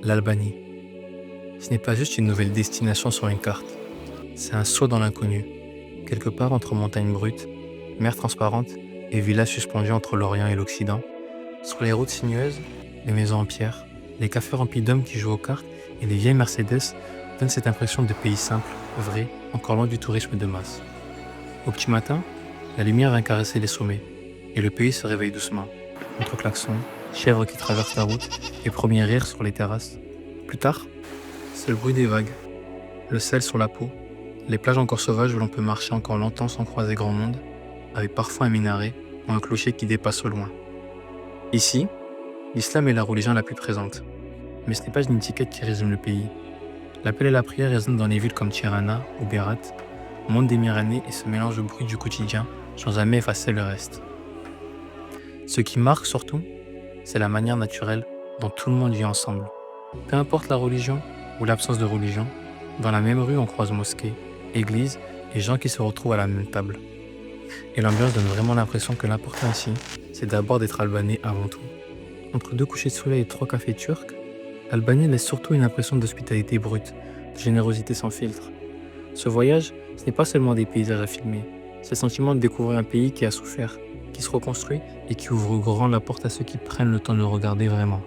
L'Albanie. Ce n'est pas juste une nouvelle destination sur une carte. C'est un saut dans l'inconnu, quelque part entre montagnes brutes, mers transparentes et villages suspendus entre l'Orient et l'Occident. Sur les routes sinueuses, les maisons en pierre, les cafés remplis d'hommes qui jouent aux cartes et les vieilles Mercedes donnent cette impression de pays simple, vrai, encore loin du tourisme de masse. Au petit matin, la lumière vient caresser les sommets et le pays se réveille doucement. Entre klaxons, chèvres qui traversent la route et premiers rires sur les terrasses. Plus tard, c'est le bruit des vagues, le sel sur la peau, les plages encore sauvages où l'on peut marcher encore longtemps sans croiser grand monde, avec parfois un minaret ou un clocher qui dépasse au loin. Ici, l'islam est la religion la plus présente. Mais ce n'est pas une étiquette qui résume le pays. L'appel et la prière résonnent dans les villes comme Tirana ou Berat, monde des Myrannées et ce mélange de bruit du quotidien sans jamais effacer le reste. Ce qui marque surtout, c'est la manière naturelle dont tout le monde vit ensemble. Peu importe la religion ou l'absence de religion, dans la même rue on croise mosquée, église et gens qui se retrouvent à la même table. Et l'ambiance donne vraiment l'impression que l'important ici, c'est d'abord d'être albanais avant tout. Entre deux couchers de soleil et 3 cafés turcs, l'Albanie laisse surtout une impression d'hospitalité brute, de générosité sans filtre. Ce voyage, ce n'est pas seulement des paysages à filmer, c'est le sentiment de découvrir un pays qui a souffert, qui se reconstruit et qui ouvre grand la porte à ceux qui prennent le temps de le regarder vraiment.